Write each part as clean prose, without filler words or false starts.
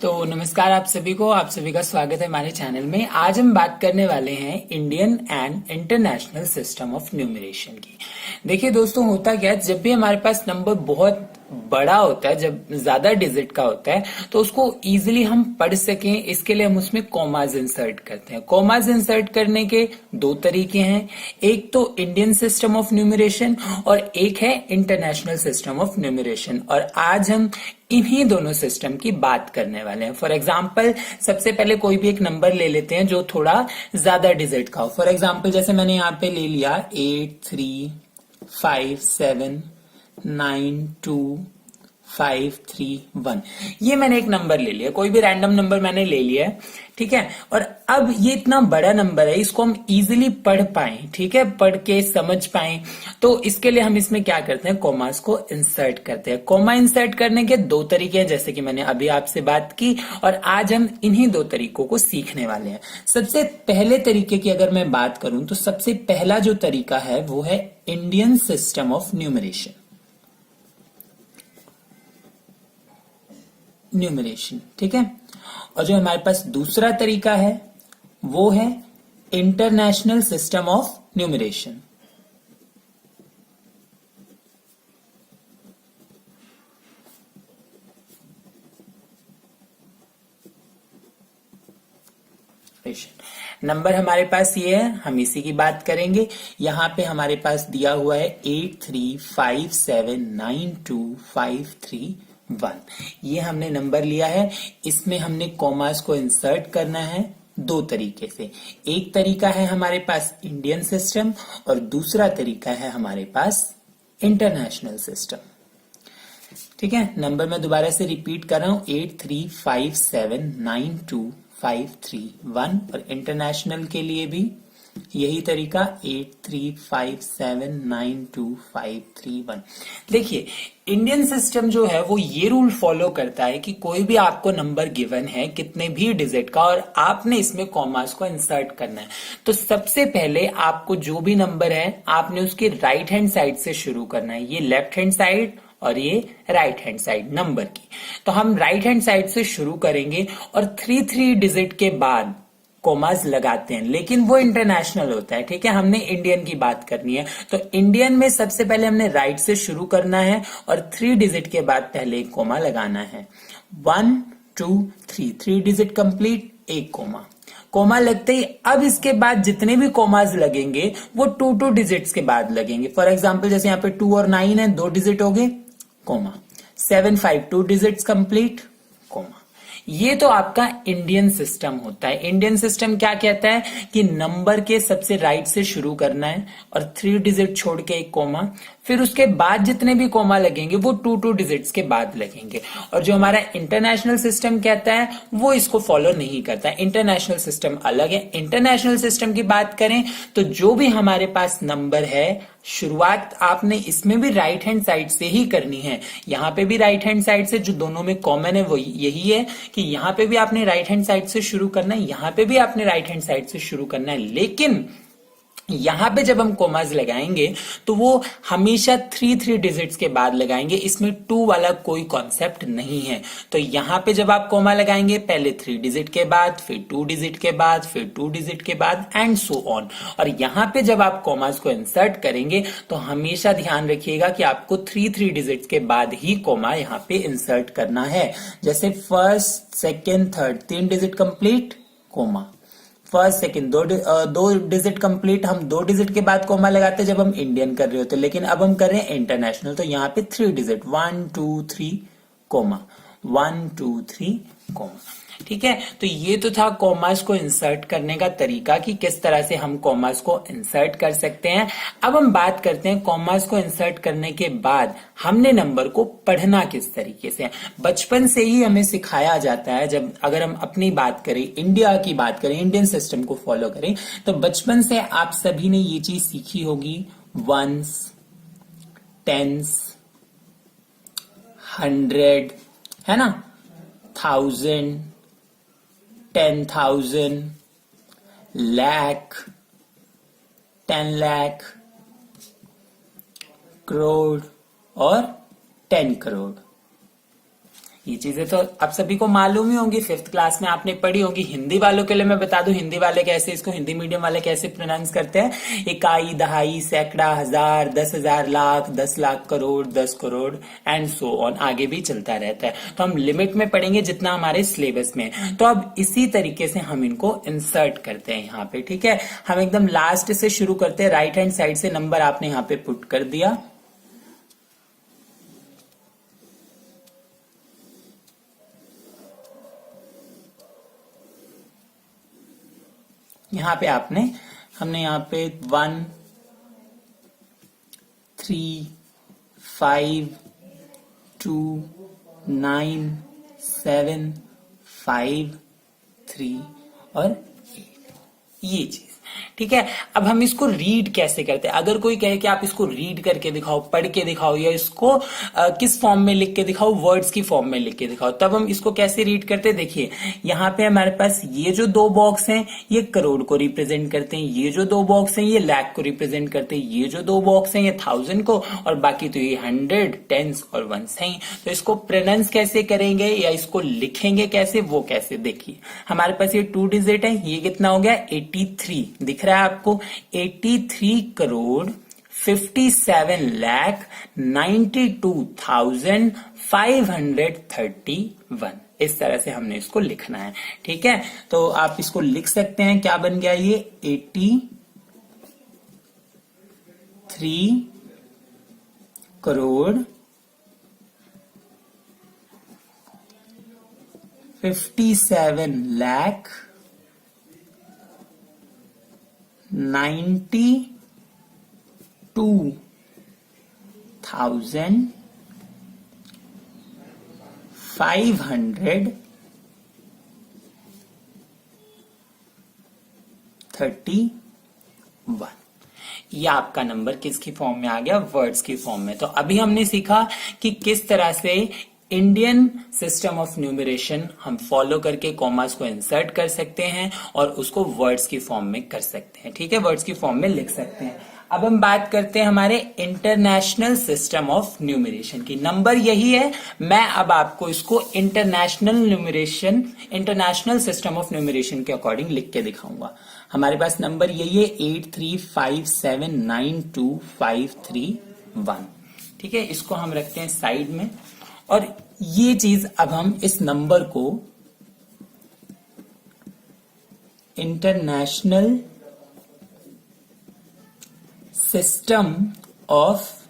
तो नमस्कार आप सभी का स्वागत है हमारे चैनल में। आज हम बात करने वाले हैं Indian and international system of numeration की। देखिए दोस्तों, होता क्या है, जब भी हमारे पास नंबर बहुत बड़ा होता है, जब ज्यादा डिजिट का होता है, तो उसको इजीली हम पढ़ सकें, इसके लिए हम उसमें कॉमाज इंसर्ट करते हैं। कॉमाज इंसर्ट करने के दो तरीके हैं, एक तो इंडियन सिस्टम ऑफ न्यूमरेशन और एक है इंटरनेशनल सिस्टम ऑफ न्यूमरेशन। और आज हम इन्हीं दोनों सिस्टम की बात करने वाले हैं। फॉर एग्जाम्पल, सबसे पहले कोई भी एक नंबर ले लेते हैं जो थोड़ा ज्यादा डिजिट का हो। फॉर एग्जाम्पल, जैसे मैंने यहाँ पे ले लिया 83579253 1। ये मैंने एक नंबर ले लिया, कोई भी रैंडम नंबर मैंने ले लिया है, ठीक है। और अब ये इतना बड़ा नंबर है, इसको हम इजीली पढ़ पाए, ठीक है, पढ़ के समझ पाए, तो इसके लिए हम इसमें क्या करते हैं, कॉमास को इंसर्ट करते हैं। कॉमा इंसर्ट करने के दो तरीके हैं, जैसे कि मैंने अभी आपसे बात की, और आज हम इन्हीं दो तरीकों को सीखने वाले हैं। सबसे पहले तरीके की अगर मैं बात करूं तो सबसे पहला जो तरीका है वो है इंडियन सिस्टम ऑफ न्यूमरेशन, ठीक है। और जो हमारे पास दूसरा तरीका है वो है international system of numeration. Number हमारे पास ये है, हम इसी की बात करेंगे। यहां पे हमारे पास दिया हुआ है 83579253 1। ये हमने नंबर लिया है, इसमें हमने कॉमास को इंसर्ट करना है दो तरीके से। एक तरीका है हमारे पास इंडियन सिस्टम और दूसरा तरीका है हमारे पास इंटरनेशनल सिस्टम, ठीक है। नंबर मैं दोबारा से रिपीट कर रहा हूं, 83579253 1। और इंटरनेशनल के लिए भी यही तरीका 83579253 1। देखिए, इंडियन सिस्टम जो है वो ये रूल फॉलो करता है कि कोई भी आपको नंबर गिवन है कितने भी डिजिट का, और आपने इसमें कॉमास को इंसर्ट करना है, तो सबसे पहले आपको जो भी नंबर है आपने उसके राइट हैंड साइड से शुरू करना है। ये लेफ्ट हैंड साइड और ये राइट हैंड साइड नंबर की, तो हम राइट हैंड साइड से शुरू करेंगे और 3 डिजिट के बाद कॉमास लगाते हैं, लेकिन वो इंटरनेशनल होता है, ठीक है। हमने इंडियन की बात करनी है, तो इंडियन में सबसे पहले हमने राइट से शुरू करना है और 3 डिजिट के बाद पहले एक कॉमा लगाना है। 1 2 3 डिजिट कंप्लीट, एक कॉमा। कॉमा लगते ही अब इसके बाद जितने भी कॉमास लगेंगे वो 2 डिजिट्स के बाद लगेंगे। फॉर एग्जाम्पल, जैसे यहाँ पे 2 और 9 है, 2 डिजिट हो गए, कॉमा। 7 5 2 digits complete, comma. ये तो आपका इंडियन सिस्टम होता है। इंडियन सिस्टम क्या कहता है कि नंबर के सबसे राइट से शुरू करना है और 3 डिजिट छोड़ के एक कॉमा, फिर उसके बाद जितने भी कॉमा लगेंगे वो 2 डिजिट्स के बाद लगेंगे। और जो हमारा इंटरनेशनल सिस्टम कहता है वो इसको फॉलो नहीं करता है। इंटरनेशनल सिस्टम अलग है। इंटरनेशनल सिस्टम की बात करें तो जो भी हमारे पास नंबर है, शुरुआत आपने इसमें भी राइट हैंड साइड से ही करनी है, यहां पे भी राइट हैंड साइड से। जो दोनों में कॉमन है वो यही है कि यहां पे भी आपने राइट हैंड साइड से शुरू करना है, यहां पे भी आपने राइट हैंड साइड से शुरू करना है। लेकिन यहां पे जब हम कॉमास लगाएंगे तो वो हमेशा 3 डिजिट्स के बाद लगाएंगे, इसमें 2 वाला कोई कॉन्सेप्ट नहीं है। तो यहां पे जब आप कॉमा लगाएंगे, पहले 3 डिजिट के बाद, फिर 2 डिजिट के बाद, फिर 2 डिजिट के बाद, एंड सो ऑन। और यहां पे जब आप कॉमास को इंसर्ट करेंगे तो हमेशा ध्यान रखिएगा कि आपको 3 डिजिट्स के बाद ही कॉमा यहां पे इंसर्ट करना है। जैसे first second third 3 digit complete, comma. First second दो डिजिट कंप्लीट, हम 2 डिजिट के बाद कॉमा लगाते हैं जब हम इंडियन कर रहे होते हैं, लेकिन अब हम कर रहे हैं इंटरनेशनल, तो यहाँ पे 3 डिजिट 1 2 3 कॉमा, 1 2 3 कॉमा, ठीक है। तो ये तो था कॉमास को इंसर्ट करने का तरीका कि किस तरह से हम कॉमास को इंसर्ट कर सकते हैं। अब हम बात करते हैं कॉमास को इंसर्ट करने के बाद हमने नंबर को पढ़ना किस तरीके से। बचपन से ही हमें सिखाया जाता है, जब अगर हम अपनी बात करें, इंडिया की बात करें, इंडियन सिस्टम को फॉलो करें, तो बचपन से आप सभी ने ये चीज सीखी होगी, वंस, टेंस, 100, है ना, 1000, 10,000, lakh, 10 lakh, करोड़ और 10 करोड़। ये चीजें तो आप सभी को मालूम ही होंगी, फिफ्थ क्लास में आपने पढ़ी होगी। हिंदी वालों के लिए मैं बता दूं, हिंदी वाले कैसे इसको, हिंदी मीडियम वाले कैसे प्रोनाउंस करते हैं। इकाई, दहाई, सैकड़ा, हजार, 10,000, lakh, 10 lakh, crore, 10 crore and so on, आगे भी चलता रहता है। तो हम लिमिट में पढ़ेंगे जितना हमारे सिलेबस में। तो अब इसी तरीके से हम इनको इंसर्ट करते हैं यहाँ पे, ठीक है। हम एकदम लास्ट से शुरू करते हैं, राइट हैंड साइड से नंबर आपने यहाँ पे पुट कर दिया। यहाँ पे हमने यहाँ पे 1 3 5 2 9 7 5 3 और 8, ये चीज, ठीक है। अब हम इसको रीड कैसे करते हैं। अगर कोई कहे कि आप इसको रीड करके दिखाओ, पढ़ के दिखाओ, या इसको किस फॉर्म में लिख के दिखाओ, वर्ड्स की फॉर्म में लिख के दिखाओ, तब हम इसको कैसे रीड करते हैं। देखिए यहाँ पे हमारे पास ये जो 2 बॉक्स हैं ये करोड़ को रिप्रेजेंट करते हैं, ये जो 2 बॉक्स हैं ये लाख को रिप्रेजेंट करते हैं, ये जो 2 बॉक्स हैं ये 1000 को, और बाकी तो ये 100, टेंस और वंस हैं। तो इसको प्रोनाउंस कैसे करेंगे या इसको लिखेंगे कैसे, वो कैसे, देखिए हमारे पास ये 2 डिजिट है, ये कितना हो गया 83, दिख रहा है आपको, 83 करोड़ 57 लाख 92,531। इस तरह से हमने इसको लिखना है, ठीक है। तो आप इसको लिख सकते हैं, क्या बन गया ये 83 करोड़ 57 लाख 92,531। ये आपका नंबर किसकी फॉर्म में आ गया, वर्ड्स की फॉर्म में। तो अभी हमने सीखा कि किस तरह से इंडियन सिस्टम ऑफ न्यूमरेशन हम फॉलो करके कॉमास को इंसर्ट कर सकते हैं और उसको वर्ड्स की फॉर्म में कर सकते हैं, ठीक है, वर्ड्स की फॉर्म में लिख सकते हैं। अब हम बात करते हैं हमारे इंटरनेशनल सिस्टम ऑफ न्यूमरेशन की। नंबर यही है, मैं अब आपको इसको इंटरनेशनल सिस्टम ऑफ न्यूमरेशन के अकॉर्डिंग लिख के दिखाऊंगा। हमारे पास नंबर यही है 83579253 ठीक है। इसको हम रखते हैं साइड में, और ये चीज अब हम इस नंबर को इंटरनेशनल सिस्टम ऑफ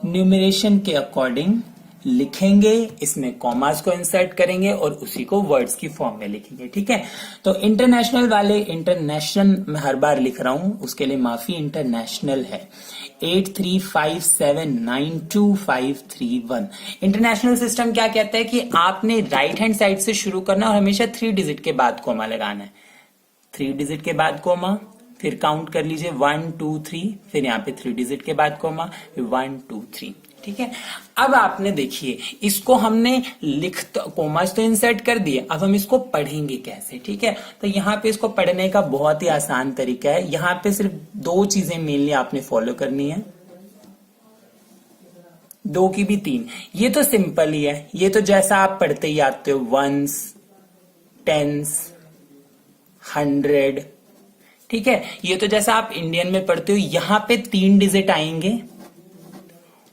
न्यूमरेशन के अकॉर्डिंग लिखेंगे, इसमें कॉमास को इंसर्ट करेंगे और उसी को वर्ड्स की फॉर्म में लिखेंगे, ठीक है। तो इंटरनेशनल वाले, इंटरनेशनल मैं हर बार लिख रहा हूं उसके लिए माफी, इंटरनेशनल है 8357925331। इंटरनेशनल सिस्टम क्या कहता है कि आपने राइट हैंड साइड से शुरू करना और हमेशा 3 डिजिट के बाद कोमा लगाना है। 3 डिजिट के बाद कोमा, फिर काउंट कर लीजिए 1 2 3, फिर यहाँ पे 3 डिजिट के बाद कोमा, फिर 1 2 3, ठीक है। अब आपने देखिए इसको हमने कोमास तो इंसर्ट कर दिए, अब हम इसको पढ़ेंगे कैसे, ठीक है। तो यहाँ पे इसको पढ़ने का बहुत ही आसान तरीका है। यहाँ पे सिर्फ 2 चीजें मेनली आपने फॉलो करनी है, 2 की भी 3। ये तो सिंपल ही है, ये तो जैसा आप पढ़ते ही आते हो, वंस, टेंस, 100, ठीक है। ये तो जैसा आप इंडियन में पढ़ते हो, यहां पे 3 डिजिट आएंगे,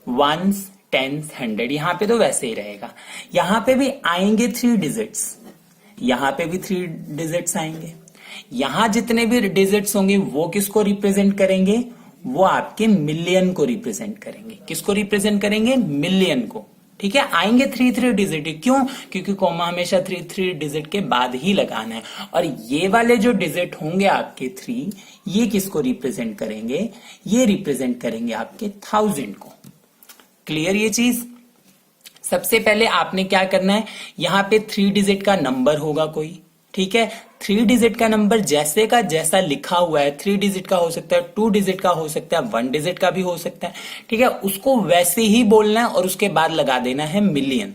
वंस, टेंस, 100, यहां पे तो वैसे ही रहेगा। यहां पे भी आएंगे 3 डिजिट्स, यहां पे भी 3 डिजिट्स आएंगे। यहां जितने भी डिजिट्स होंगे वो किसको रिप्रेजेंट करेंगे, वो आपके मिलियन को रिप्रेजेंट करेंगे। किसको रिप्रेजेंट करेंगे, मिलियन को, ठीक है। आएंगे 3 डिजिट, क्यों, क्योंकि कॉमा हमेशा 3 डिजिट के बाद ही लगाना है। और ये वाले जो डिजिट होंगे आपके 3, ये किसको रिप्रेजेंट करेंगे, ये रिप्रेजेंट करेंगे आपके 1000 को। क्लियर ये चीज। सबसे पहले आपने क्या करना है, यहां पे 3 डिजिट का नंबर होगा कोई, ठीक है। 3 डिजिट का नंबर जैसे का जैसा लिखा हुआ है, 3 डिजिट का हो सकता है, 2 डिजिट का हो सकता है, 1 डिजिट का भी हो सकता है, ठीक है। उसको वैसे ही बोलना है और उसके बाद लगा देना है मिलियन।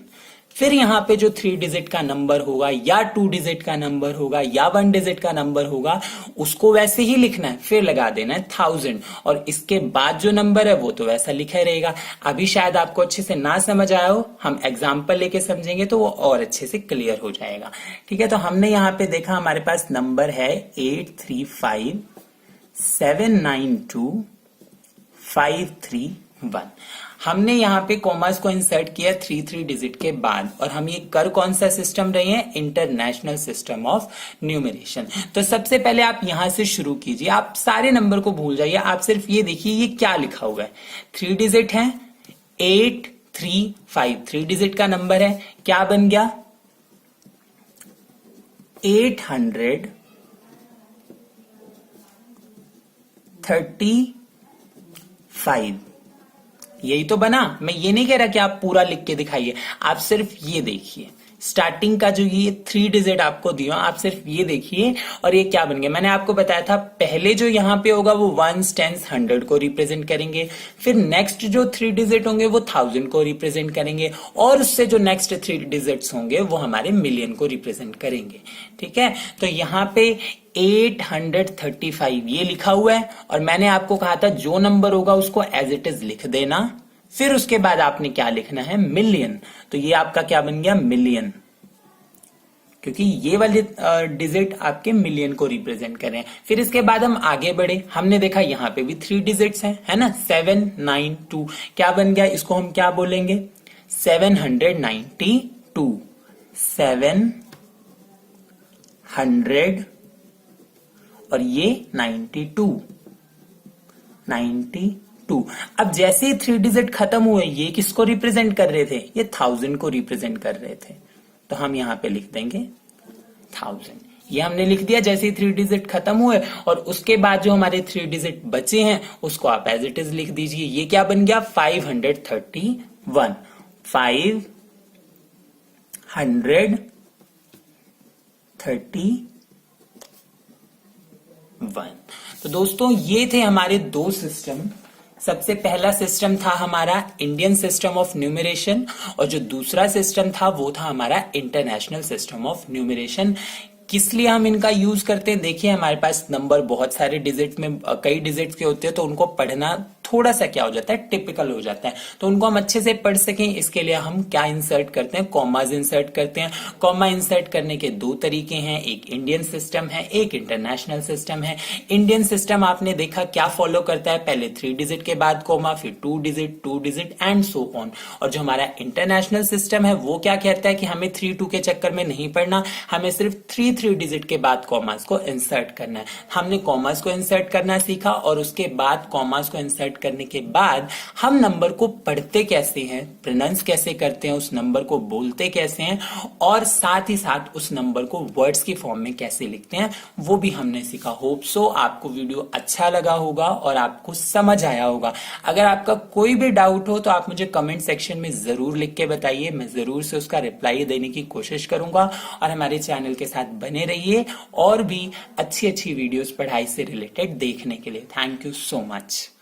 फिर यहाँ पे जो 3 डिजिट का नंबर होगा या 2 डिजिट का नंबर होगा या 1 डिजिट का नंबर होगा उसको वैसे ही लिखना है, फिर लगा देना है 1000 और इसके बाद जो नंबर है वो तो वैसा लिखा ही रहेगा। अभी शायद आपको अच्छे से ना समझ आया हो, हम एग्जाम्पल लेके समझेंगे तो वो और अच्छे से क्लियर हो जाएगा। ठीक है, तो हमने यहाँ पे देखा हमारे पास नंबर है 83579253 हमने यहाँ पे कॉमास को इंसर्ट किया 3 डिजिट के बाद और हम ये कर कौन सा सिस्टम रहे हैं, इंटरनेशनल सिस्टम ऑफ न्यूमरेशन। तो सबसे पहले आप यहां से शुरू कीजिए, आप सारे नंबर को भूल जाइए, आप सिर्फ ये देखिए ये क्या लिखा हुआ है। 3 डिजिट है 835, 3 डिजिट का नंबर है, क्या बन गया 835, यही तो बना। मैं ये नहीं कह रहा कि आप पूरा लिख के दिखाइए, आप सिर्फ ये देखिए स्टार्टिंग का जो ये 3 डिजिट आपको दिया आप सिर्फ ये देखिए और ये क्या बन गया। मैंने आपको बताया था पहले जो यहाँ पे होगा वो 1s 10s 100 को रिप्रेजेंट करेंगे, फिर नेक्स्ट जो 3 डिजिट होंगे वो 1000 को रिप्रेजेंट करेंगे और उससे जो नेक्स्ट 3 डिजिट्स होंगे वो हमारे मिलियन को रिप्रेजेंट करेंगे। ठीक है, तो यहाँ पे 835 ये लिखा हुआ है और मैंने आपको कहा था जो नंबर होगा उसको एज इट इज लिख देना, फिर उसके बाद आपने क्या लिखना है मिलियन। तो ये आपका क्या बन गया मिलियन, क्योंकि ये वाले डिजिट आपके मिलियन को रिप्रेजेंट कर रहे हैं। फिर इसके बाद हम आगे बढ़े, हमने देखा यहाँ पे भी 3 डिजिट्स हैं, है ना 792, क्या बन गया, इसको हम क्या बोलेंगे 792, 700 और ये 92। अब जैसे ही 3 डिजिट खत्म हुए ये किसको रिप्रेजेंट कर रहे थे, ये 1000 को रिप्रेजेंट कर रहे थे, तो हम यहां पे लिख देंगे 1000। ये हमने लिख दिया जैसे ही 3 डिजिट खत्म हुए और उसके बाद जो हमारे 3 डिजिट बचे हैं उसको आप एज इट इज लिख दीजिए। ये क्या बन गया 531, 531। तो दोस्तों ये थे हमारे 2 सिस्टम। सबसे पहला सिस्टम था हमारा इंडियन सिस्टम ऑफ न्यूमरेशन और जो दूसरा सिस्टम था वो था हमारा इंटरनेशनल सिस्टम ऑफ न्यूमरेशन। किस लिए हम इनका यूज करते हैं, देखिए हमारे पास नंबर बहुत सारे डिजिट में कई डिजिट के होते हैं तो उनको पढ़ना थोड़ा सा क्या हो जाता है टिपिकल हो जाता है, तो उनको हम अच्छे से पढ़ सकें इसके लिए हम क्या इंसर्ट करते हैं, कॉमाज इंसर्ट करते हैं। कॉमा इंसर्ट करने के 2 तरीके हैं, एक इंडियन सिस्टम है एक इंटरनेशनल सिस्टम है। इंडियन सिस्टम आपने देखा क्या फॉलो करता है, पहले 3 डिजिट के बाद कॉमा, फिर 2 डिजिट एंड सो ऑन। और जो हमारा इंटरनेशनल सिस्टम है वो क्या कहता है कि हमें 3-2 के चक्कर में नहीं पढ़ना, हमें सिर्फ 3 डिजिट के बाद कॉमास को इंसर्ट करना है। हमने कॉमास को इंसर्ट करना सीखा और उसके बाद कॉमास को इंसर्ट करने के बाद हम नंबर को पढ़ते कैसे हैं, प्रोनाउंस कैसे करते हैं, उस नंबर को बोलते कैसे हैं और साथ ही साथ उस नंबर को वर्ड्स की फॉर्म में कैसे लिखते हैं वो भी हमने सीखा। होप सो आपको वीडियो अच्छा लगा होगा और आपको समझ आया होगा। अगर आपका कोई भी डाउट हो तो आप मुझे कमेंट सेक्शन में जरूर लिख के बताइए, मैं जरूर से उसका रिप्लाई देने की कोशिश करूंगा। और हमारे चैनल के साथ बने रहिए और भी अच्छी वीडियोस पढ़ाई से रिलेटेड देखने के लिए। Thank you so much.